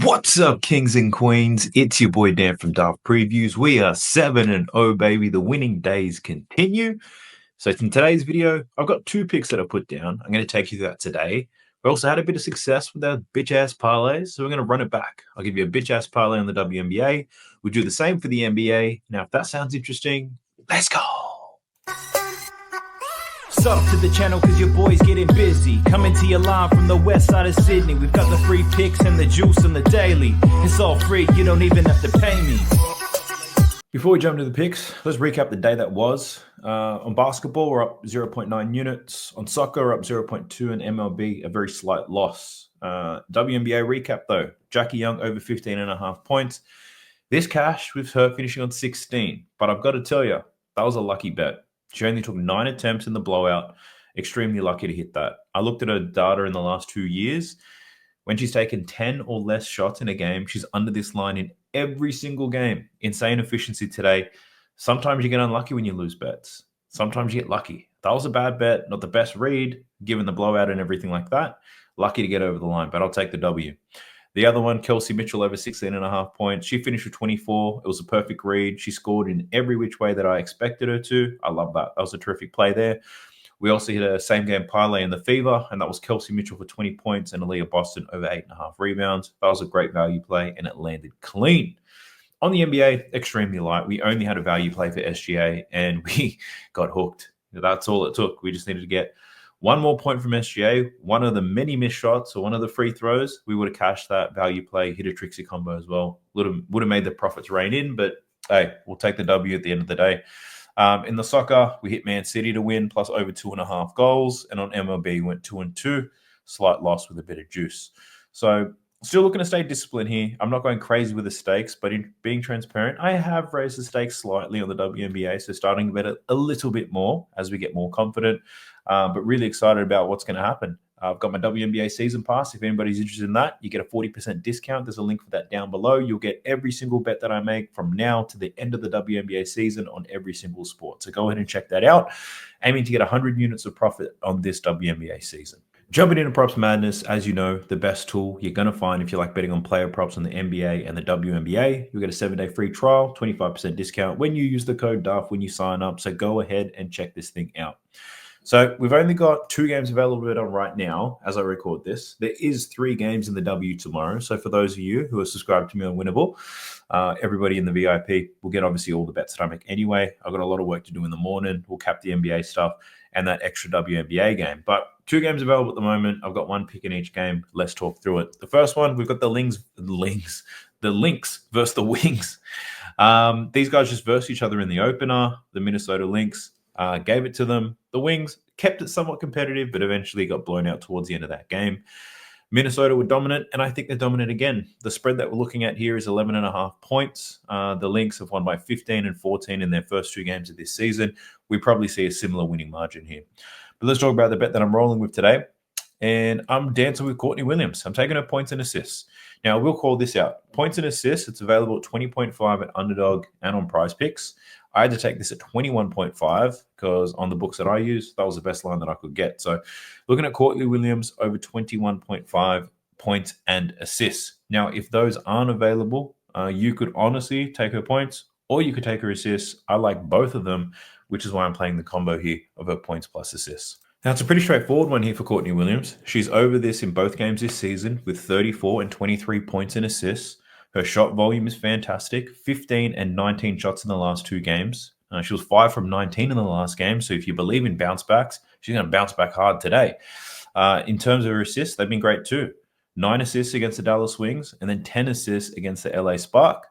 What's up, kings and queens? It's your boy Dan from Daft Previews. We are 7-0, baby. The winning days continue. So in today's video, I've got two picks that I put down. I'm going to take you through that today. We also had a bit of success with our bitch-ass parlays, so we're going to run it back. I'll give you a bitch-ass parlay on the WNBA. We'll do the same for the NBA. Now, if that sounds interesting, let's go. Sub to the channel cause your boy's getting busy. Coming to you live from the west side of Sydney. We've got the free picks and the juice and the daily. It's all free, you don't even have to pay me. Before we jump into the picks, let's recap the day that was. On basketball, we're up 0.9 units. On soccer, we're up 0.2. And MLB, a very slight loss. WNBA recap though. Jackie Young over 15.5 points. This cash with her finishing on 16. But I've got to tell you, that was a lucky bet. She only took 9 attempts in the blowout. Extremely lucky to hit that. I looked at her data in the last 2 years. When she's taken 10 or less shots in a game, she's under this line in every single game. Insane efficiency today. Sometimes you get unlucky when you lose bets. Sometimes you get lucky. That was a bad bet, not the best read, given the blowout and everything like that. Lucky to get over the line, but I'll take the W. The other one, Kelsey Mitchell over 16.5 points. She finished with 24. It was a perfect read. She scored in every which way that I expected her to. I love that. That was a terrific play there. We also hit a same-game parlay in the Fever, and that was Kelsey Mitchell for 20 points and Aaliyah Boston over 8.5 rebounds. That was a great value play, and it landed clean. On the NBA, extremely light. We only had a value play for SGA, and we got hooked. That's all it took. We just needed to get one more point from SGA, one of the many missed shots or one of the free throws. We would have cashed that value play, hit a Trixie combo as well. Would have made the profits rain in, but hey, we'll take the W at the end of the day. In the soccer, we hit Man City to win, plus over 2.5 goals. And on MLB, we went 2-2. Slight loss with a bit of juice. So still looking to stay disciplined here. I'm not going crazy with the stakes, but in being transparent, I have raised the stakes slightly on the WNBA. So starting to bet a little bit more as we get more confident. But really excited about what's going to happen. I've got my WNBA season pass. If anybody's interested in that, you get a 40% discount. There's a link for that down below. You'll get every single bet that I make from now to the end of the WNBA season on every single sport. So go ahead and check that out. Aiming to get 100 units of profit on this WNBA season. Jumping into Props Madness, as you know, the best tool you're going to find if you like betting on player props on the NBA and the WNBA. You'll get a 7-day free trial, 25% discount when you use the code DARF when you sign up. So go ahead and check this thing out. So we've only got 2 games available to bet on right now as I record this. There is 3 games in the W tomorrow. So for those of you who are subscribed to me on Winnable, everybody in the VIP will get obviously all the bets that I make anyway. I've got a lot of work to do in the morning. We'll cap the NBA stuff and that extra WNBA game. But 2 games available at the moment. I've got 1 pick in each game. Let's talk through it. The first one, we've got the Lynx versus the Wings. These guys just versed each other in the opener. The Minnesota Lynx gave it to them. The Wings kept it somewhat competitive, but eventually got blown out towards the end of that game. Minnesota were dominant, and I think they're dominant again. The spread that we're looking at here is 11.5 points. The Lynx have won by 15 and 14 in their first 2 games of this season. We probably see a similar winning margin here. But let's talk about the bet that I'm rolling with today. And I'm dancing with Courtney Williams. I'm taking her points and assists. Now, we'll call this out. Points and assists, it's available at 20.5 at Underdog and on Prize Picks. I had to take this at 21.5 because on the books that I use, that was the best line that I could get. So looking at Courtney Williams over 21.5 points and assists. Now, if those aren't available, you could honestly take her points or you could take her assists. I like both of them, which is why I'm playing the combo here of her points plus assists. Now, it's a pretty straightforward one here for Courtney Williams. She's over this in both games this season with 34 and 23 points and assists. Her shot volume is fantastic, 15 and 19 shots in the last 2 games. She was 5 from 19 in the last game, so if you believe in bounce backs, she's going to bounce back hard today. In terms of her assists, they've been great too. 9 assists against the Dallas Wings and then 10 assists against the LA Spark.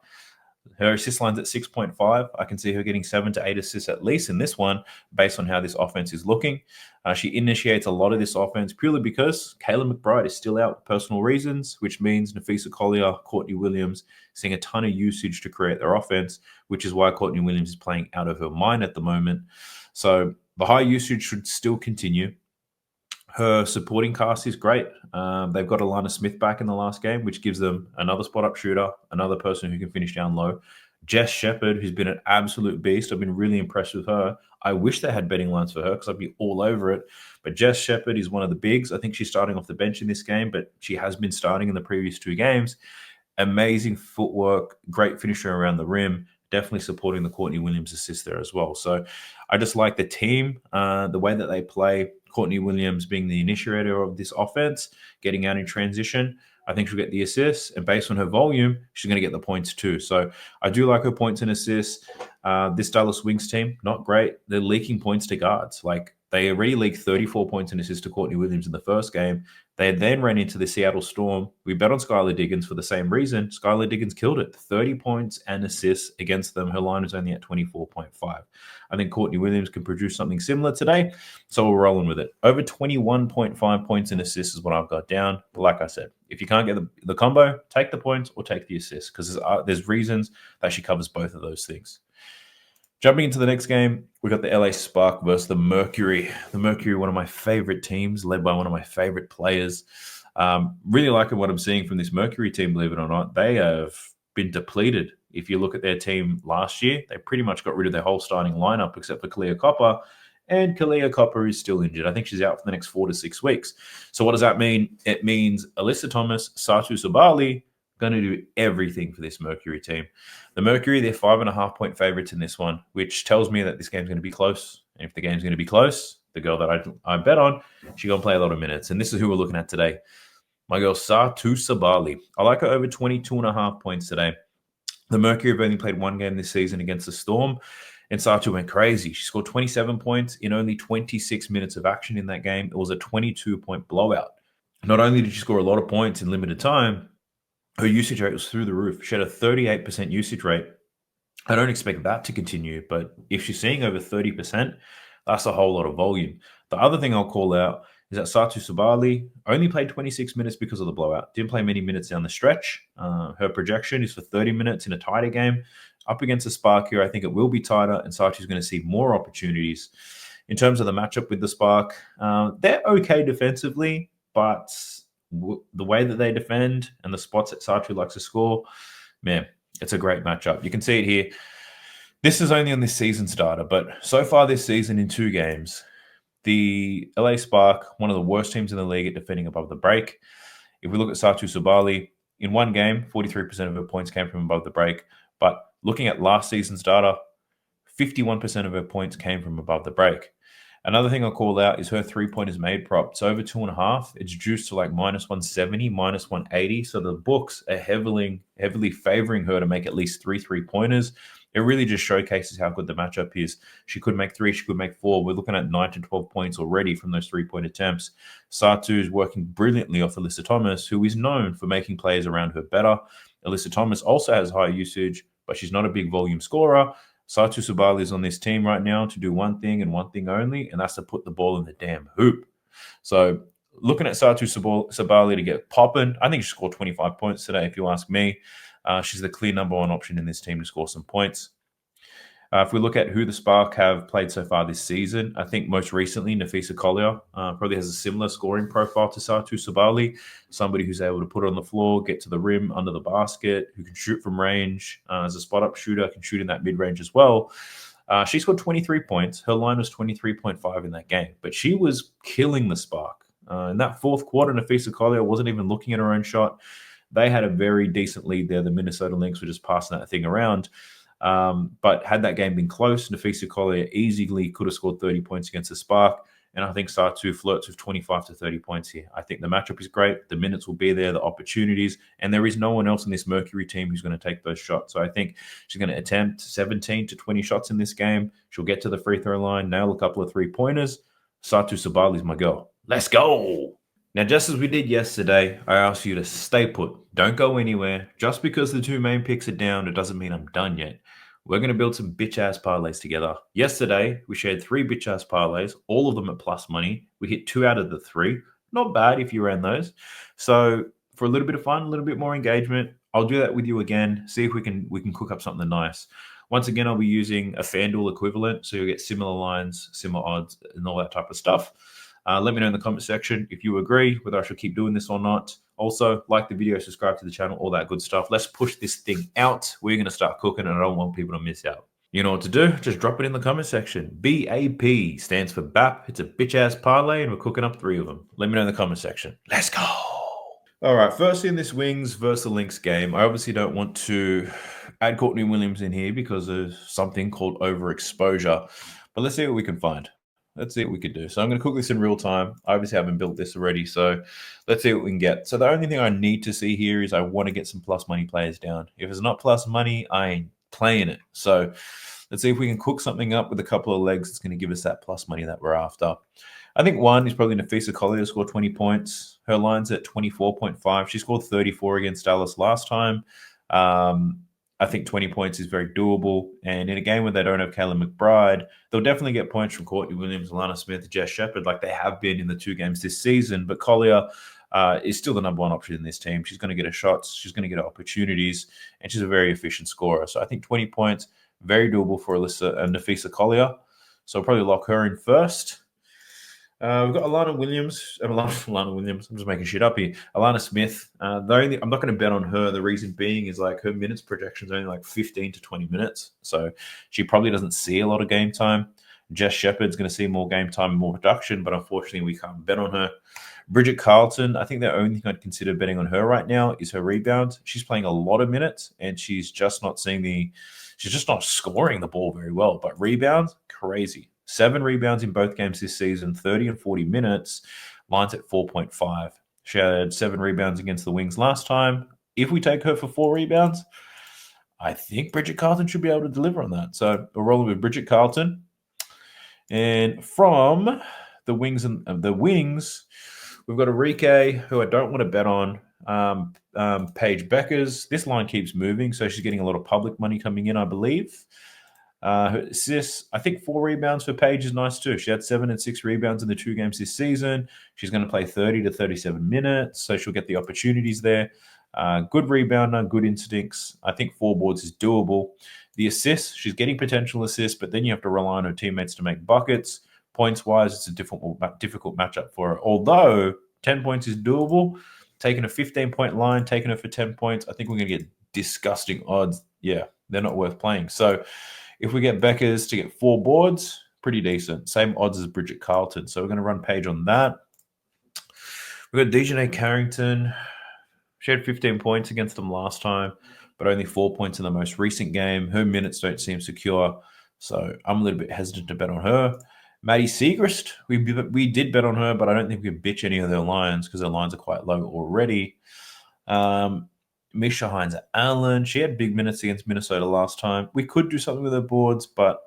Her assist line's at 6.5. I can see her getting 7 to 8 assists at least in this one based on how this offense is looking. She initiates a lot of this offense purely because Kayla McBride is still out for personal reasons, which means Nafisa Collier, Courtney Williams seeing a ton of usage to create their offense, which is why Courtney Williams is playing out of her mind at the moment. So the high usage should still continue. Her supporting cast is great. They've got Alana Smith back in the last game, which gives them another spot-up shooter, another person who can finish down low. Jess Shepherd, who's been an absolute beast. I've been really impressed with her. I wish they had betting lines for her because I'd be all over it. But Jess Shepherd is one of the bigs. I think she's starting off the bench in this game, but she has been starting in the previous 2 games. amazing footwork, great finisher around the rim, definitely supporting the Courtney Williams assist there as well. So I just like the team, the way that they play. Courtney Williams being the initiator of this offense, getting out in transition. I think she'll get the assists, and based on her volume, she's going to get the points too. So I do like her points and assists. This Dallas Wings team, not great. They're leaking points to guards. Like they already leaked 34 points and assists to Courtney Williams in the first game. They then ran into the Seattle Storm. We bet on Skylar Diggins for the same reason. Skylar Diggins killed it. 30 points and assists against them. Her line is only at 24.5. I think Courtney Williams can produce something similar today, so we're rolling with it. Over 21.5 points and assists is what I've got down. But like I said, if you can't get the combo, take the points or take the assists because there's reasons that she covers both of those things. Jumping into the next game, we got the LA Spark versus the Mercury. The Mercury, one of my favorite teams, led by one of my favorite players. Really liking what I'm seeing from this Mercury team, believe it or not. They have been depleted. If you look at their team last year, they pretty much got rid of their whole starting lineup except for Kalia Copper. And Kalia Copper is still injured. I think she's out for the next 4 to 6 weeks. So what does that mean? It means Alyssa Thomas, Satu Sabali, going to do everything for this Mercury team. The Mercury, they're 5.5-point favorites in this one, which tells me that this game's going to be close. And if the game's going to be close, the girl that I bet on, she's going to play a lot of minutes. And this is who we're looking at today. My girl, Satu Sabali. I like her over 22.5 points today. The Mercury have only played one game this season against the Storm, and Satu went crazy. She scored 27 points in only 26 minutes of action in that game. It was a 22-point blowout. Not only did she score a lot of points in limited time, her usage rate was through the roof. She had a 38% usage rate. I don't expect that to continue, but if she's seeing over 30%, that's a whole lot of volume. The other thing I'll call out is that Satu Sabali only played 26 minutes because of the blowout. Didn't play many minutes down the stretch. Her projection is for 30 minutes in a tighter game. Up against the Spark here, I think it will be tighter, and Satu's going to see more opportunities. In terms of the matchup with the Spark, they're okay defensively, but the way that they defend and the spots that Satu likes to score, man, it's a great matchup. You can see it here. This is only on this season's data, but so far this season in 2 games, the LA Spark, one of the worst teams in the league at defending above the break. If we look at Satu Sabali, in one game, 43% of her points came from above the break. But looking at last season's data, 51% of her points came from above the break. Another thing I'll call out is her three-pointers made prop. It's over 2.5. It's juiced to like minus 170, minus 180. So the books are heavily favoring her to make at least 3 3-pointers. It really just showcases how good the matchup is. She could make 3, she could make 4. We're looking at 9 to 12 points already from those 3-point attempts. Satu is working brilliantly off Alyssa Thomas, who is known for making players around her better. Alyssa Thomas also has higher usage, but she's not a big volume scorer. Satu Sabali is on this team right now to do one thing and one thing only, and that's to put the ball in the damn hoop. So looking at Satu Sabali to get popping, I think she scored 25 points today, if you ask me. She's the clear number 1 option in this team to score some points. If we look at who the Spark have played so far this season, I think most recently Nafisa Collier probably has a similar scoring profile to Satu Sabali, somebody who's able to put it on the floor, get to the rim, under the basket, who can shoot from range, as a spot-up shooter, can shoot in that mid-range as well. She scored 23 points. Her line was 23.5 in that game, but she was killing the Spark. In that fourth quarter, Nafisa Collier wasn't even looking at her own shot. They had a very decent lead there. The Minnesota Lynx were just passing that thing around. But had that game been close, Nafisa Collier easily could have scored 30 points against the Spark. And I think Satu flirts with 25 to 30 points here. I think the matchup is great. The minutes will be there, the opportunities. And there is no one else in this Mercury team who's going to take those shots. So I think she's going to attempt 17 to 20 shots in this game. She'll get to the free throw line, nail a couple of 3-pointers. Satu Sabali is my girl. Let's go. Now, just as we did yesterday, I asked you to stay put. Don't go anywhere. Just because the 2 main picks are down, it doesn't mean I'm done yet. We're going to build some bitch-ass parlays together. Yesterday, we shared 3 bitch-ass parlays, all of them at plus money. We hit 2 out of the 3. Not bad if you ran those. So for a little bit of fun, a little bit more engagement, I'll do that with you again, see if we can cook up something nice. Once again, I'll be using a FanDuel equivalent, so you'll get similar lines, similar odds, and all that type of stuff. Let me know in the comment section if you agree, whether I should keep doing this or not. Also, like the video, subscribe to the channel, all that good stuff. Let's push this thing out. We're going to start cooking, and I don't want people to miss out. You know what to do? Just drop it in the comment section. BAP stands for BAP. It's a bitch-ass parlay, and we're cooking up 3 of them. Let me know in the comment section. Let's go. All right. Firstly, in this Wings versus the Lynx game, I obviously don't want to add Courtney Williams in here because of something called overexposure. But let's see what we can find. Let's see what we can do. So I'm going to cook this in real time. I obviously haven't built this already, so let's see what we can get. So the only thing I need to see here is I want to get some plus money players down. If it's not plus money, I ain't playing it. So let's see if we can cook something up with a couple of legs that's going to give us that plus money that we're after. I think one is probably Nafisa Collier to score 20 points. Her line's at 24.5. She scored 34 against Dallas last time. I think 20 points is very doable. And in a game where they don't have Kayla McBride, they'll definitely get points from Courtney Williams, Alana Smith, Jess Shepard, like they have been in the 2 games this season. But Collier is still the number 1 option in this team. She's going to get her shots. She's going to get her opportunities. And she's a very efficient scorer. So I think 20 points, very doable for Nafisa Collier. So I'll probably lock her in first. We've got Alana Williams. Alana Williams. I'm just making shit up here. Alana Smith. I'm not going to bet on her. The reason being is like her minutes projection is only like 15 to 20 minutes, so she probably doesn't see a lot of game time. Jess Shepard's going to see more game time and more production, but unfortunately we can't bet on her. Bridget Carlton. I think the only thing I'd consider betting on her right now is her rebound. She's playing a lot of minutes, and she's just not scoring the ball very well. But rebounds, crazy. 7 rebounds in both games this season, 30 and 40 minutes, lines at 4.5. She had 7 rebounds against the Wings last time. If we take her for 4 rebounds, I think Bridget Carlton should be able to deliver on that. So we're rolling with Bridget Carlton. And from the Wings, we've got Enrique, who I don't want to bet on. Paige Beckers. This line keeps moving, so she's getting a lot of public money coming in, I believe. Her assists, I think 4 rebounds for Paige is nice too. She had 7 and 6 rebounds in the 2 games this season. She's going to play 30 to 37 minutes, so she'll get the opportunities there. Good rebounder, good instincts. I think 4 boards is doable. The assists, she's getting potential assists, but then you have to rely on her teammates to make buckets. Points-wise, it's a difficult matchup for her. Although 10 points is doable, taking a 15-point line, taking her for 10 points, I think we're going to get disgusting odds. Yeah, they're not worth playing. So if we get Beckers to get 4 boards, pretty decent. Same odds as Bridget Carlton. So we're going to run Paige on that. We've got Dejanay Carrington. She had 15 points against them last time, but only 4 points in the most recent game. Her minutes don't seem secure, so I'm a little bit hesitant to bet on her. Maddie Siegrist, we did bet on her, but I don't think we can bitch any of their lines because their lines are quite low already. Misha Hines Allen, she had big minutes against Minnesota last time. We could do something with her boards, but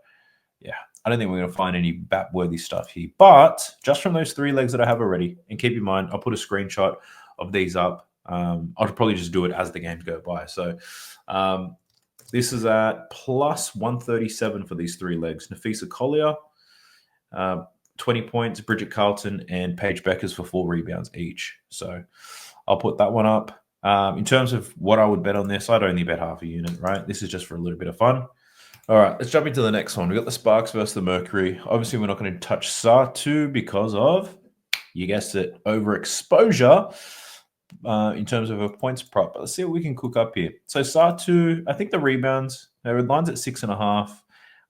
yeah, I don't think we're going to find any BAP-worthy stuff here. But just from those 3 legs that I have already, and keep in mind, I'll put a screenshot of these up. I'll probably just do it as the games go by. So this is at plus 137 for these 3 legs. Nafisa Collier, 20 points, Bridget Carlton, and Paige Beckers for 4 rebounds each. So I'll put that one up. In terms of what I would bet on this, I'd only bet half a unit, right? This is just for a little bit of fun. All right, let's jump into the next one. We've got the Sparks versus the Mercury. Obviously, we're not going to touch Satu because of, you guessed it, overexposure in terms of a points prop. But let's see what we can cook up here. So Satu, I think the rebounds, her line's at 6.5.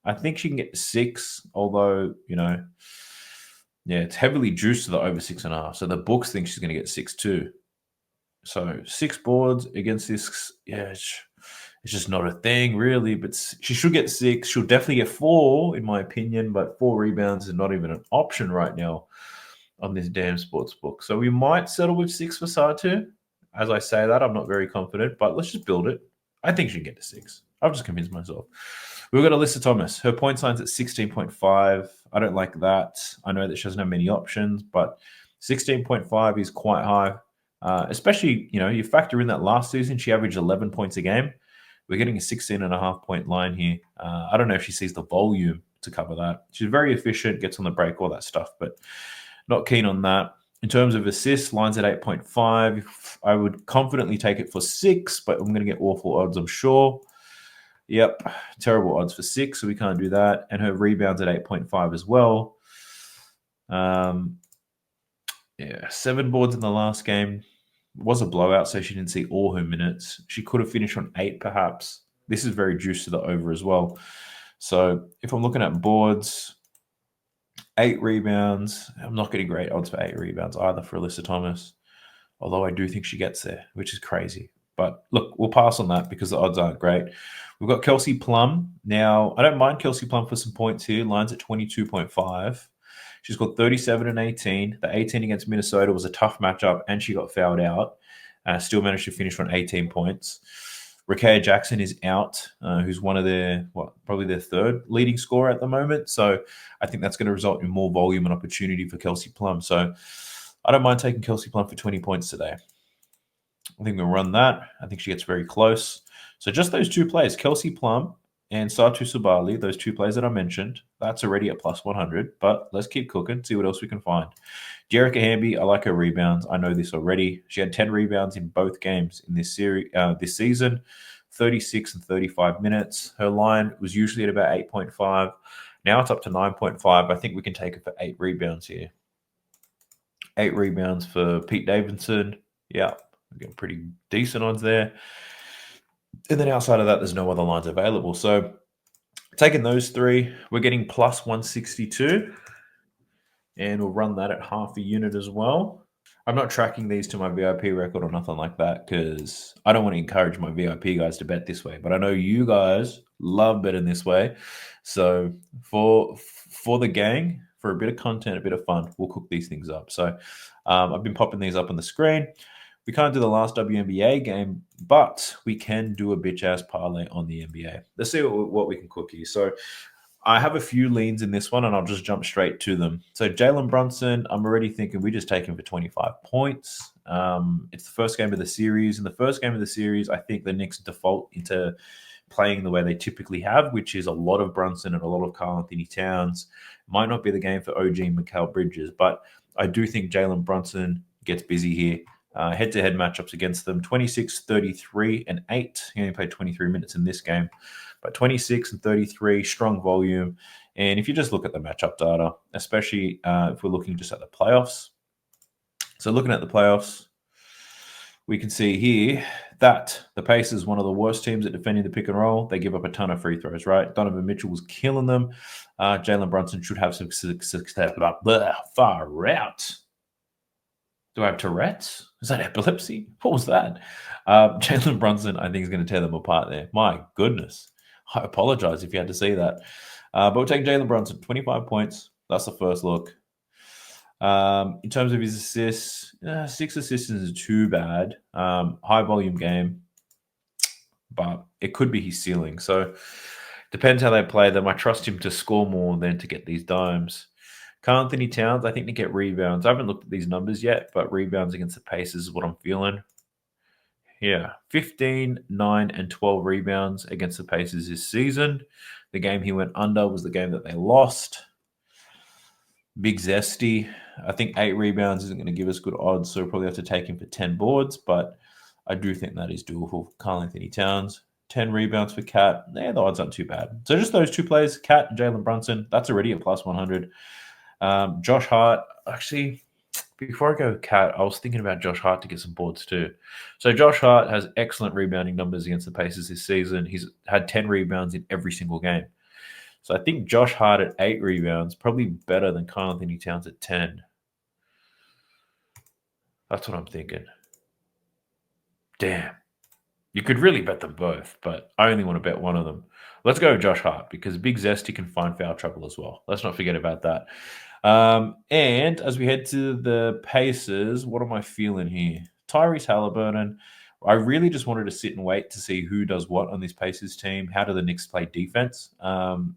I think she can get 6, although, yeah, it's heavily juiced to the over 6.5. So the books think she's going to get 6 too. So 6 boards against this, yeah, it's just not a thing really, but she should get 6. She'll definitely get 4 in my opinion, but 4 rebounds is not even an option right now on this damn sports book. So we might settle with 6 for Satu. As I say that, I'm not very confident, but let's just build it. I think she can get to 6. I've just convinced myself. We've got Alyssa Thomas. Her point line's at 16.5. I don't like that. I know that she doesn't have many options, but 16.5 is quite high. Especially, you factor in that last season, she averaged 11 points a game. We're getting a 16.5 point line here. I don't know if she sees the volume to cover that. She's very efficient, gets on the break, all that stuff, but not keen on that. In terms of assists, lines at 8.5. I would confidently take it for 6, but I'm going to get awful odds, I'm sure. Yep, terrible odds for 6, so we can't do that. And her rebounds at 8.5 as well. Yeah, 7 boards in the last game. It was a blowout, so she didn't see all her minutes. She could have finished on 8, perhaps. This is very juiced to the over as well. So if I'm looking at boards, 8 rebounds. I'm not getting great odds for 8 rebounds either for Alyssa Thomas. Although I do think she gets there, which is crazy. But look, we'll pass on that because the odds aren't great. We've got Kelsey Plum. Now, I don't mind Kelsey Plum for some points here. Line's at 22.5. She's got 37 and 18. The 18 against Minnesota was a tough matchup, and she got fouled out. Still managed to finish on 18 points. Rakaya Jackson is out, who's one of probably their third leading scorer at the moment. So I think that's going to result in more volume and opportunity for Kelsey Plum. So I don't mind taking Kelsey Plum for 20 points today. I think we'll run that. I think she gets very close. So just those two plays, Kelsey Plum and Satu Subali, those two plays that I mentioned, that's already at plus 100. But let's keep cooking, see what else we can find. Jerica Hamby, I like her rebounds. I know this already. She had 10 rebounds in both games in this series, this season, 36 and 35 minutes. Her line was usually at about 8.5. Now it's up to 9.5. I think we can take her for 8 rebounds here. 8 rebounds for Pete Davidson. Yeah, we're getting pretty decent odds there. And then outside of that, there's no other lines available. So taking those 3, we're getting plus 162. And we'll run that at half a unit as well. I'm not tracking these to my VIP record or nothing like that because I don't want to encourage my VIP guys to bet this way. But I know you guys love betting this way. So for the gang, for a bit of content, a bit of fun, we'll cook these things up. So I've been popping these up on the screen. We can't do the last WNBA game, but we can do a bitch-ass parlay on the NBA. Let's see what we can cook here. So I have a few leans in this one, and I'll just jump straight to them. So Jalen Brunson, I'm already thinking we just take him for 25 points. It's the first game of the series. In the first game of the series, I think the Knicks default into playing the way they typically have, which is a lot of Brunson and a lot of Karl-Anthony Towns. Might not be the game for OG and Mikal Bridges, but I do think Jalen Brunson gets busy here. Head-to-head matchups against them, 26, 33, and 8. He only played 23 minutes in this game. But 26 and 33, strong volume. And if you just look at the matchup data, especially if we're looking just at the playoffs. So looking at the playoffs, we can see here that the Pacers, one of the worst teams at defending the pick and roll. They give up a ton of free throws, right? Donovan Mitchell was killing them. Jalen Brunson should have some success. Far out. Do I have Tourette's? Is that epilepsy? What was that? Jalen Brunson, I think, is going to tear them apart there. My goodness. I apologize if you had to see that. But we're taking Jalen Brunson, 25 points. That's the first look. In terms of his assists, 6 assists isn't too bad. High volume game, but it could be his ceiling. So depends how they play them. I trust him to score more than to get these dimes. Karl-Anthony Towns, I think to get rebounds. I haven't looked at these numbers yet, but rebounds against the Pacers is what I'm feeling. Yeah, 15, 9, and 12 rebounds against the Pacers this season. The game he went under was the game that they lost. Big Zesty. I think 8 rebounds isn't going to give us good odds, so we'll probably have to take him for 10 boards, but I do think that is doable for Karl-Anthony Towns. 10 rebounds for Cat. The odds aren't too bad. So just those 2 plays, Cat and Jalen Brunson, that's already a plus 100. Josh Hart, actually, before I go with Cat, I was thinking about Josh Hart to get some boards too. So Josh Hart has excellent rebounding numbers against the Pacers this season. He's had 10 rebounds in every single game. So I think Josh Hart at 8 rebounds, probably better than Karl-Anthony Towns at 10. That's what I'm thinking. Damn. You could really bet them both, but I only want to bet one of them. Let's go with Josh Hart because Big Zesty can find foul trouble as well. Let's not forget about that. And as we head to the Pacers, what am I feeling here? Tyrese Halliburton. I really just wanted to sit and wait to see who does what on this Pacers team. How do the Knicks play defense?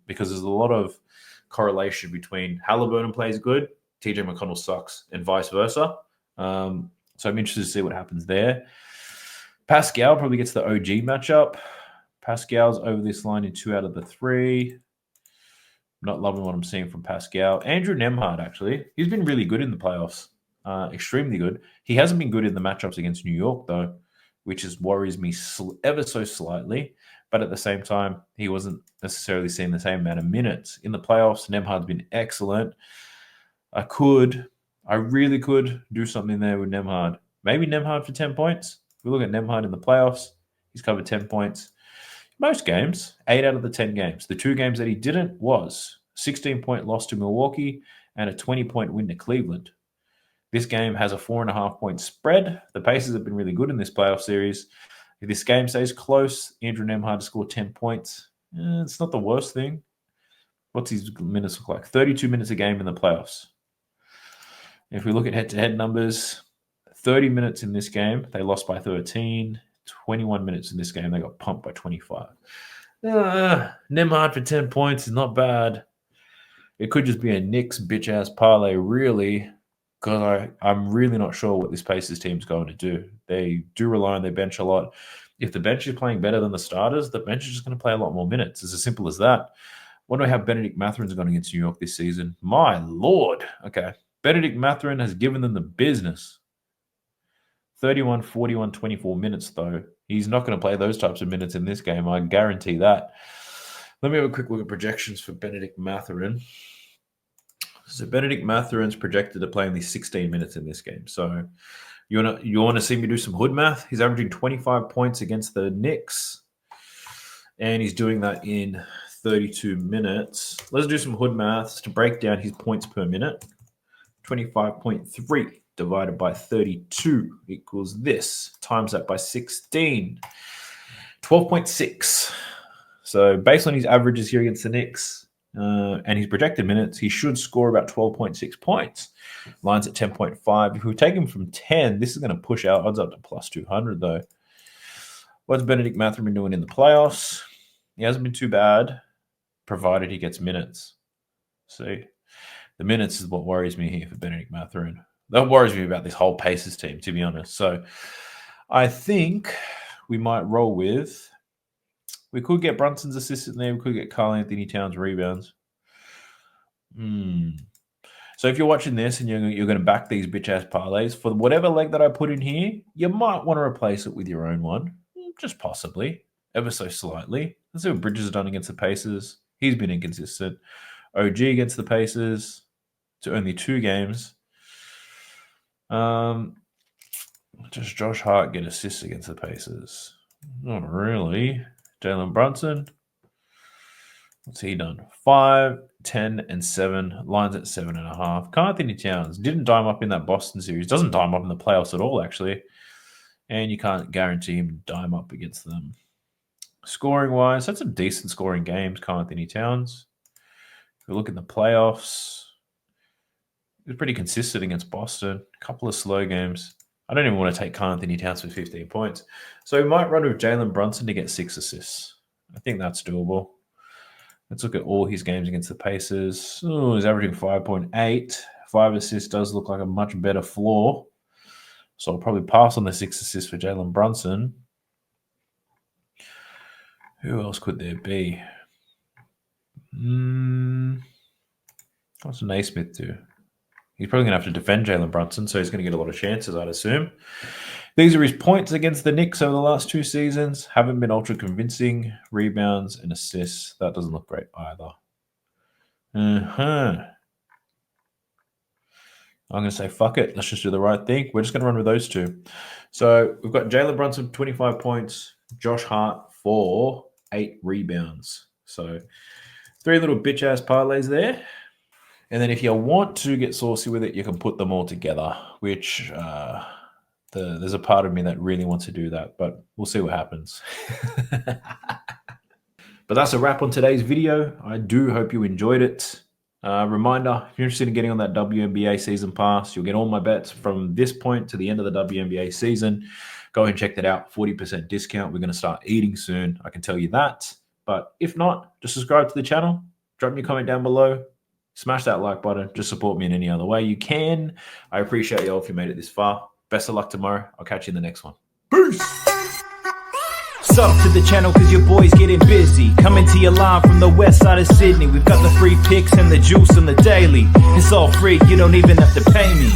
Because there's a lot of correlation between Halliburton plays good, TJ McConnell sucks, and vice versa. So I'm interested to see what happens there. Pascal probably gets the OG matchup. Pascal's over this line in 2 out of the 3. Not loving what I'm seeing from Pascal. Andrew Nembhard, actually. He's been really good in the playoffs. Extremely good. He hasn't been good in the matchups against New York, though, which worries me ever so slightly. But at the same time, he wasn't necessarily seeing the same amount of minutes. In the playoffs, Nembhard's been excellent. I really could do something there with Nembhard. Maybe Nembhard for 10 points. If we look at Nembhard in the playoffs, he's covered 10 points. Most games, 8 out of the 10 games. The 2 games that he didn't was 16-point loss to Milwaukee and a 20-point win to Cleveland. This game has a 4.5 point spread. The Pacers have been really good in this playoff series. If this game stays close, Andrew Nembhard to score 10 points. It's not the worst thing. What's his minutes look like? 32 minutes a game in the playoffs. If we look at head-to-head numbers, 30 minutes in this game, they lost by 13. 21 minutes in this game, they got pumped by 25. Nembhard for 10 points is not bad. It could just be a Knicks bitch-ass parlay, really, because I'm really not sure what this Pacers team's going to do. They do rely on their bench a lot. If the bench is playing better than the starters, the bench is just going to play a lot more minutes. It's as simple as that. Wonder how Benedict Matherin's going against New York this season. My Lord. Okay. Benedict Mathurin has given them the business. 31, 41, 24 minutes, though. He's not going to play those types of minutes in this game. I guarantee that. Let me have a quick look at projections for Benedict Mathurin. So Benedict Matherin's projected to play only 16 minutes in this game. So you want to see me do some hood math? He's averaging 25 points against the Knicks. And he's doing that in 32 minutes. Let's do some hood maths to break down his points per minute. 25.3 divided by 32 equals this. Times that by 16. 12.6. So based on his averages here against the Knicks and his projected minutes, he should score about 12.6 points. Line's at 10.5. If we take him from 10, this is going to push our odds up to plus 200, though. What's Benedict Mathurin been doing in the playoffs? He hasn't been too bad, provided he gets minutes. See, the minutes is what worries me here for Benedict Mathurin. That worries me about this whole Pacers team, to be honest. So I think we might roll with, we could get Brunson's assist in there. We could get Karl Anthony Towns rebounds. So if you're watching this and you're going to back these bitch-ass parlays, for whatever leg that I put in here, you might want to replace it with your own one. Just possibly, ever so slightly. Let's see what Bridges has done against the Pacers. He's been inconsistent. OG against the Pacers to only 2 games. Does Josh Hart get assists against the Pacers? Not really. Jalen Brunson. What's he done? 5, 10, and 7. Lines at 7.5. Karl Anthony Towns didn't dime up in that Boston series. Doesn't dime up in the playoffs at all, actually. And you can't guarantee him to dime up against them. Scoring-wise, that's some decent scoring games, Karl Anthony Towns. If we look at the playoffs, he was pretty consistent against Boston. A couple of slow games. I don't even want to take Karl Anthony Towns for 15 points. So we might run with Jalen Brunson to get 6 assists. I think that's doable. Let's look at all his games against the Pacers. Oh, he's averaging 5.8. 5 assists does look like a much better floor. So I'll probably pass on the 6 assists for Jalen Brunson. Who else could there be? What's Naismith do? He's probably going to have to defend Jalen Brunson, so he's going to get a lot of chances, I'd assume. These are his points against the Knicks over the last 2 seasons. Haven't been ultra convincing. Rebounds and assists. That doesn't look great either. I'm going to say, fuck it. Let's just do the right thing. We're just going to run with those 2. So we've got Jalen Brunson, 25 points. Josh Hart, 4, 8 rebounds. So 3 little bitch-ass parlays there. And then if you want to get saucy with it, you can put them all together, which there's a part of me that really wants to do that, but we'll see what happens. But that's a wrap on today's video. I do hope you enjoyed it. Reminder, if you're interested in getting on that WNBA season pass, you'll get all my bets from this point to the end of the WNBA season. Go ahead and check that out. 40% discount. We're going to start eating soon. I can tell you that. But if not, just subscribe to the channel. Drop me a comment down below. Smash that like button. Just support me in any other way you can. I appreciate you all if you made it this far. Best of luck tomorrow. I'll catch you in the next one. Peace! Sub to the channel cause your boy's getting busy. Coming to your line from the west side of Sydney. We've got the free picks and the juice on the daily. It's all free, you don't even have to pay me.